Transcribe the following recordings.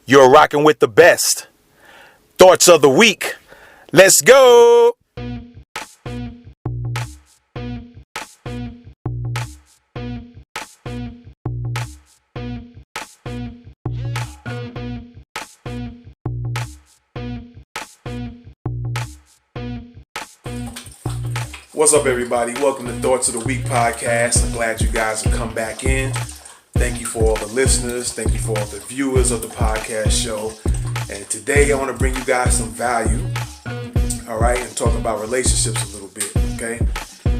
You're rocking with the best. Thoughts of the week. Let's go. What's up, everybody? Welcome to Thoughts of the Week podcast. I'm glad you guys have come back in. Thank you for all the listeners. Thank you for all the viewers of the podcast show. And today I want to bring you guys some value, all right, and talk about relationships a little bit, okay?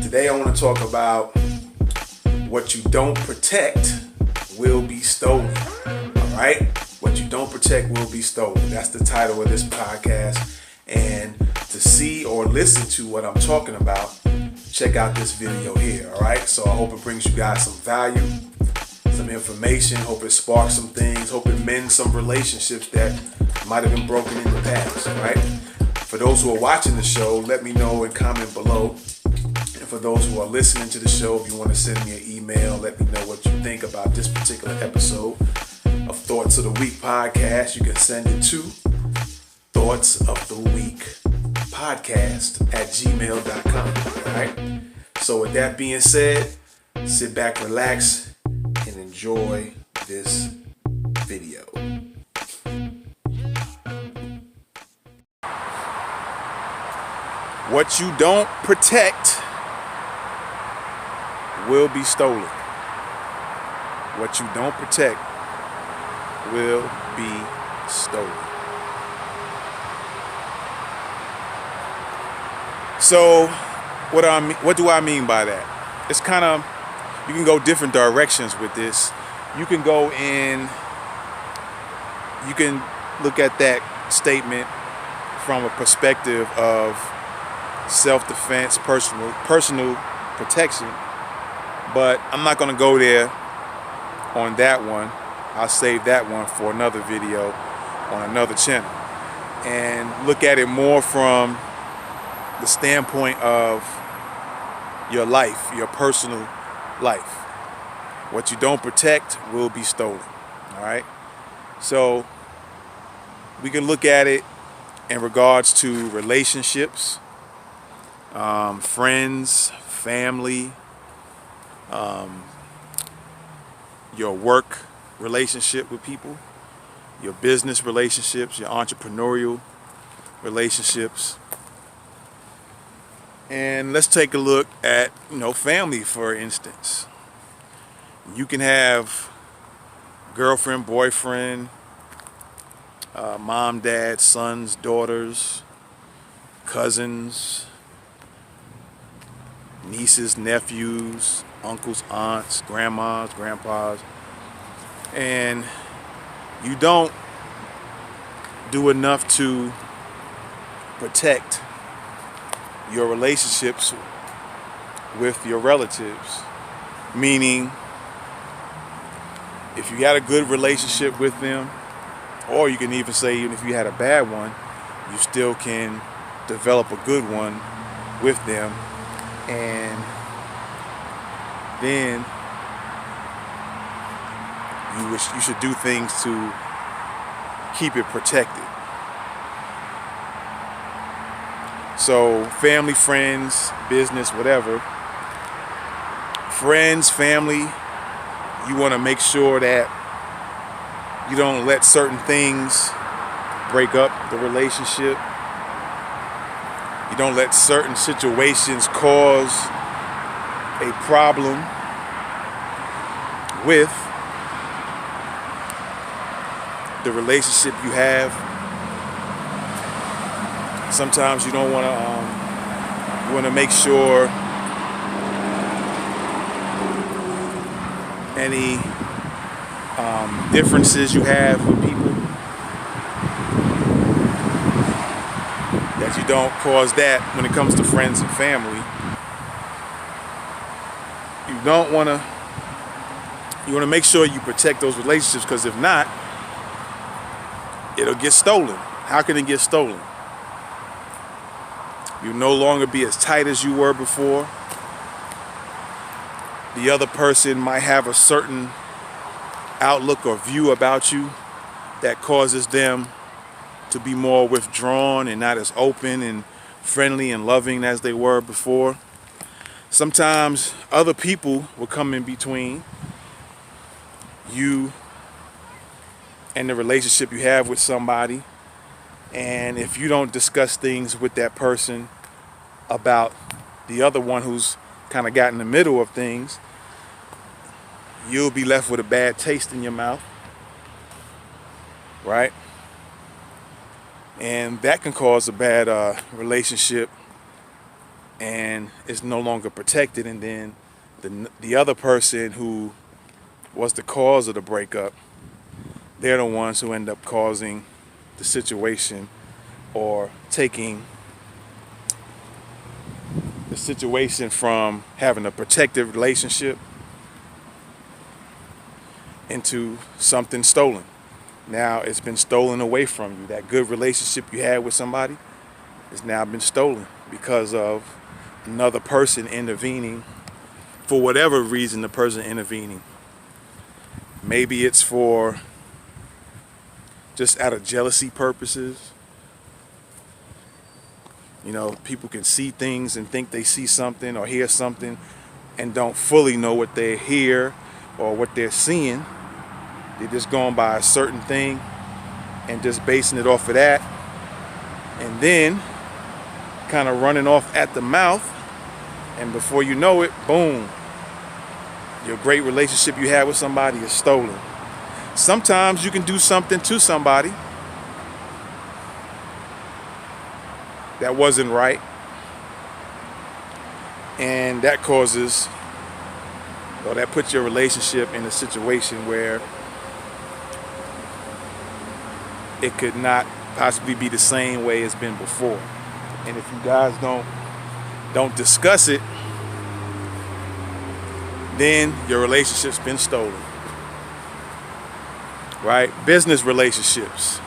Today I want to talk about what you don't protect will be stolen, all right? What you don't protect will be stolen. That's the title of this podcast. And to see or listen to what I'm talking about, check out this video here, all right? So I hope it brings you guys some value, some information, hope it sparks some things, hope it mends some relationships that might have been broken in the past, all right? For those who are watching the show, let me know and comment below. And for those who are listening to the show, if you want to send me an email, let me know what you think about this particular episode of Thoughts of the Week podcast. You can send it to thoughtsoftheweekpodcast@gmail.com, all right? So with that being said, sit back, relax, and enjoy this video. What you don't protect will be stolen. What you don't protect will be stolen. So, what do I mean by that? It's kind of, you can go different directions with this. You can look at that statement from a perspective of self-defense, personal protection, but I'm not going to go there on that one. I'll save that one for another video on another channel and look at it more from the standpoint of your life, your personal life. What you don't protect will be stolen, all right? So we can look at it in regards to relationships, friends, family, your work relationship with people, your business relationships, your entrepreneurial relationships. And let's take a look at, family, for instance. You can have girlfriend, boyfriend, mom, dad, sons, daughters, cousins, nieces, nephews, uncles, aunts, grandmas, grandpas, and you don't do enough to protect your relationships with your relatives. Meaning, if you had a good relationship with them, or you can even say even if you had a bad one, you still can develop a good one with them, and then you should do things to keep it protected. So family, friends, business, whatever. Friends, family, you want to make sure that you don't let certain things break up the relationship. You don't let certain situations cause a problem with the relationship you have. Sometimes you don't want to. You want to make sure any differences you have with people, that you don't cause that when it comes to friends and family. You don't want to. You want to make sure you protect those relationships, because if not, it'll get stolen. How can it get stolen? You'll no longer be as tight as you were before. The other person might have a certain outlook or view about you that causes them to be more withdrawn and not as open and friendly and loving as they were before. Sometimes other people will come in between you and the relationship you have with somebody. And if you don't discuss things with that person about the other one who's kind of got in the middle of things, you'll be left with a bad taste in your mouth, right? And that can cause a bad relationship, and it's no longer protected. And then the other person who was the cause of the breakup, they're the ones who end up causing the situation, or taking the situation from having a protective relationship into something stolen. Now it's been stolen away from you. That good relationship you had with somebody has now been stolen because of another person intervening, for whatever reason the person intervening. Maybe it's for just out of jealousy purposes. You know, people can see things and think they see something or hear something and don't fully know what they hear or what they're seeing. They're just going by a certain thing and just basing it off of that, and then kind of running off at the mouth, and before you know it, boom, your great relationship you had with somebody is stolen. Sometimes you can do something to somebody that wasn't right, and that causes, or that puts your relationship in a situation where it could not possibly be the same way it's been before. And if you guys don't discuss it, then your relationship's been stolen. Right? Business relationships.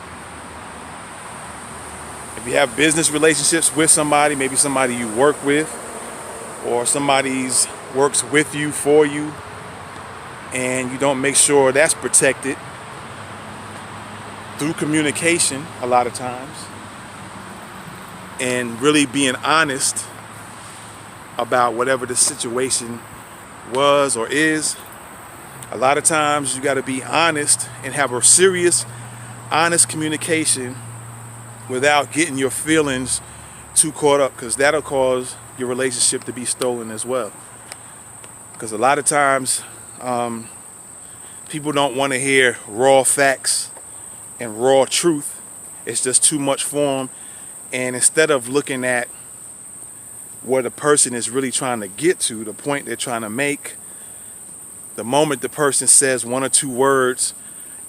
If you have business relationships with somebody, maybe somebody you work with, or somebody's works with you, for you, and you don't make sure that's protected through communication a lot of times, and really being honest about whatever the situation was or is. A lot of times you got to be honest and have a serious, honest communication without getting your feelings too caught up, because that'll cause your relationship to be stolen as well. Because a lot of times people don't want to hear raw facts and raw truth. It's just too much for them. And instead of looking at what a person is really trying to get to, the point they're trying to make, the moment the person says one or two words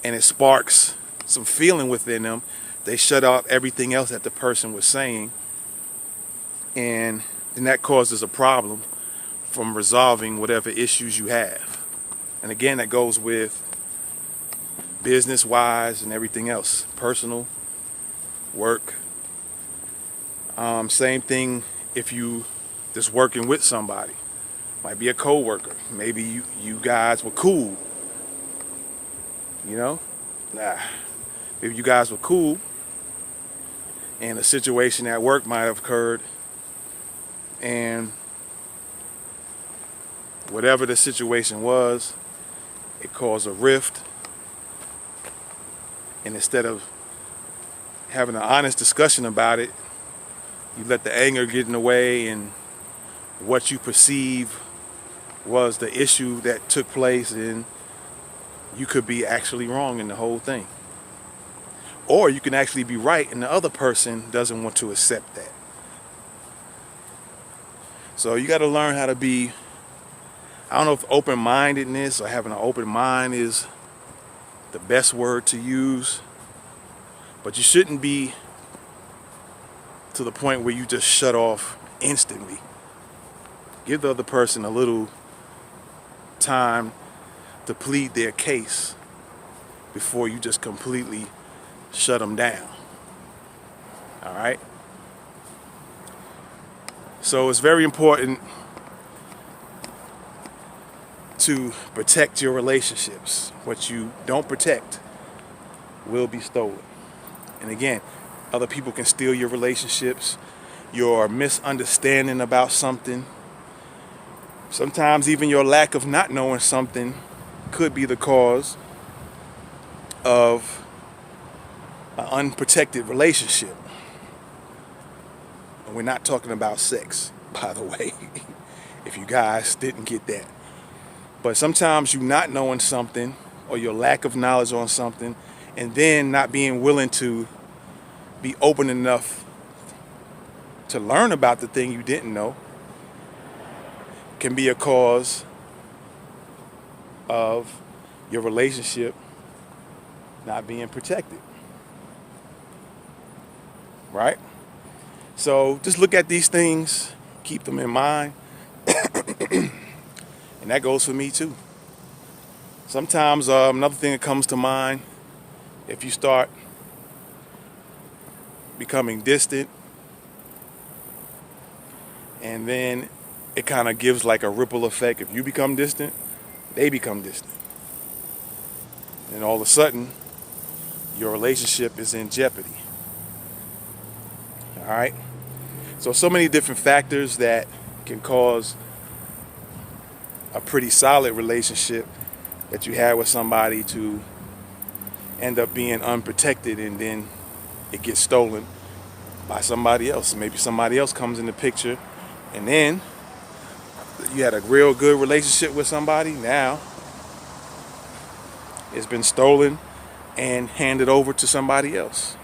and it sparks some feeling within them, they shut out everything else that the person was saying, and then that causes a problem from resolving whatever issues you have. And again, that goes with business-wise and everything else, personal, work. Same thing if you just working with somebody. Might be a co-worker. Maybe you guys were cool. You know? Maybe you guys were cool, and a situation at work might have occurred, and whatever the situation was, it caused a rift. And instead of having an honest discussion about it, you let the anger get in the way, and what you perceive was the issue that took place, and you could be actually wrong in the whole thing. Or you can actually be right, and the other person doesn't want to accept that. So you got to learn how to be, I don't know if open-mindedness or having an open mind is the best word to use, but you shouldn't be to the point where you just shut off instantly. Give the other person a little time to plead their case before you just completely shut them down. All right? So it's very important to protect your relationships. What you don't protect, will be stolen. And again, other people can steal your relationships, your misunderstanding about something. Sometimes even your lack of not knowing something could be the cause of an unprotected relationship. And we're not talking about sex, by the way, if you guys didn't get that. But sometimes you not knowing something or your lack of knowledge on something and then not being willing to be open enough to learn about the thing you didn't know can be a cause of your relationship not being protected. Right? So just look at these things, keep them in mind. And that goes for me too. Sometimes another thing that comes to mind, if you start becoming distant, and then it kind of gives like a ripple effect. If you become distant, they become distant. And all of a sudden, your relationship is in jeopardy. All right? So many different factors that can cause a pretty solid relationship that you had with somebody to end up being unprotected, and then it gets stolen by somebody else. Maybe somebody else comes in the picture, and then you had a real good relationship with somebody. Now it's been stolen and handed over to somebody else.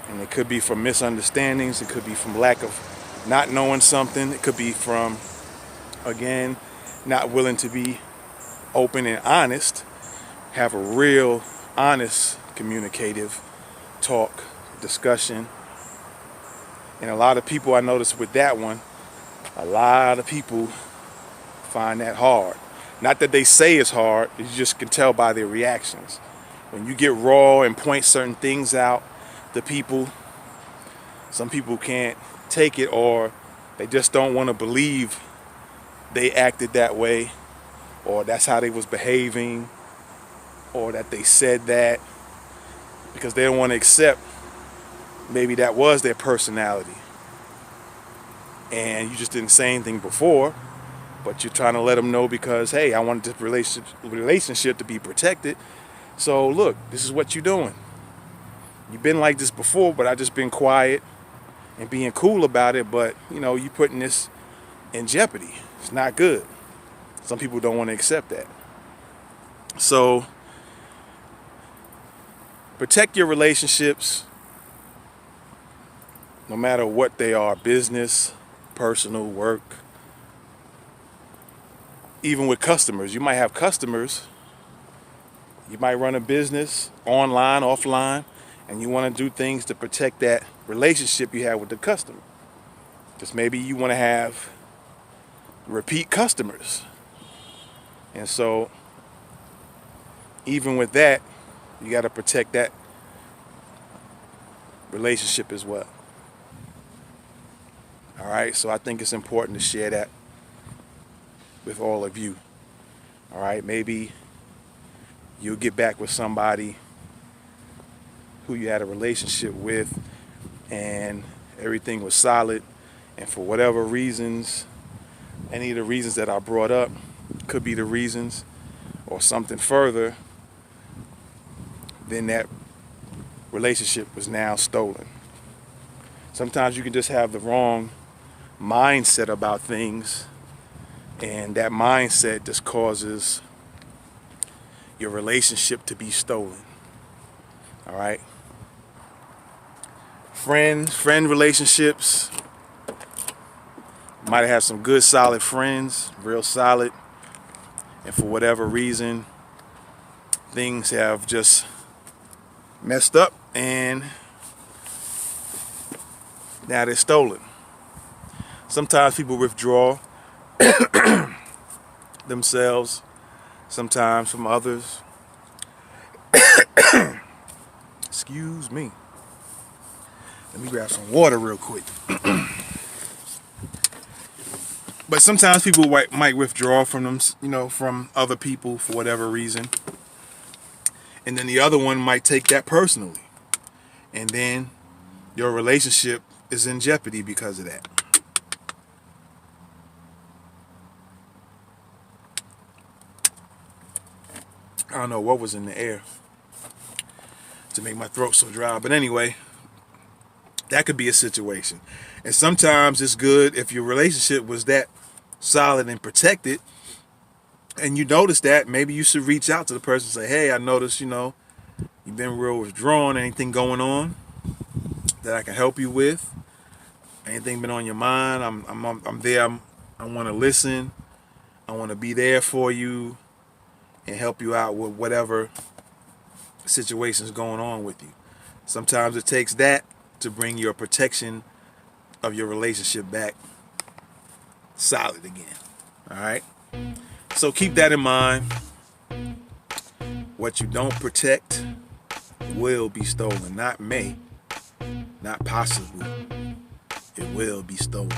And it could be from misunderstandings. It could be from lack of not knowing something. It could be from, again, not willing to be open and honest, have a real honest communicative talk, discussion. And a lot of people, I noticed with that one, a lot of people find that hard. Not that they say it's hard, you just can tell by their reactions. When you get raw and point certain things out to people, some people can't take it, or they just don't want to believe they acted that way, or that's how they was behaving, or that they said that, because they don't want to accept maybe that was their personality. And you just didn't say anything before, but you're trying to let them know because, hey, I want this relationship to be protected. So look, this is what you're doing. You've been like this before, but I just been quiet and being cool about it. But, you putting this in jeopardy. It's not good. Some people don't want to accept that. So protect your relationships, no matter what they are, business, personal, work. Even with customers, you might have customers. You might run a business online, offline, and you want to do things to protect that relationship you have with the customer. Just maybe you want to have repeat customers. And so even with that, you got to protect that relationship as well. All right, so I think it's important to share that with all of you. All right, maybe you'll get back with somebody who you had a relationship with and everything was solid, and for whatever reasons, any of the reasons that I brought up could be the reasons or something further, then that relationship was now stolen. Sometimes you can just have the wrong mindset about things, and that mindset just causes your relationship to be stolen. All right? Friend relationships. Might have some good solid friends, real solid, and for whatever reason things have just messed up and now they're stolen. Sometimes people withdraw themselves, sometimes from others. Excuse me. Let me grab some water real quick. But sometimes people might withdraw from them, from other people for whatever reason. And then the other one might take that personally. And then your relationship is in jeopardy because of that. I don't know what was in the air to make my throat so dry. But anyway, that could be a situation. And sometimes it's good if your relationship was that solid and protected, and you notice that, maybe you should reach out to the person and say, hey, I noticed, you've been real withdrawn. Anything going on that I can help you with? Anything been on your mind? I'm there. I want to listen. I want to be there for you and help you out with whatever situation's going on with you. Sometimes it takes that to bring your protection of your relationship back solid again. All right? So keep that in mind. What you don't protect will be stolen. Not may, not possibly. It will be stolen.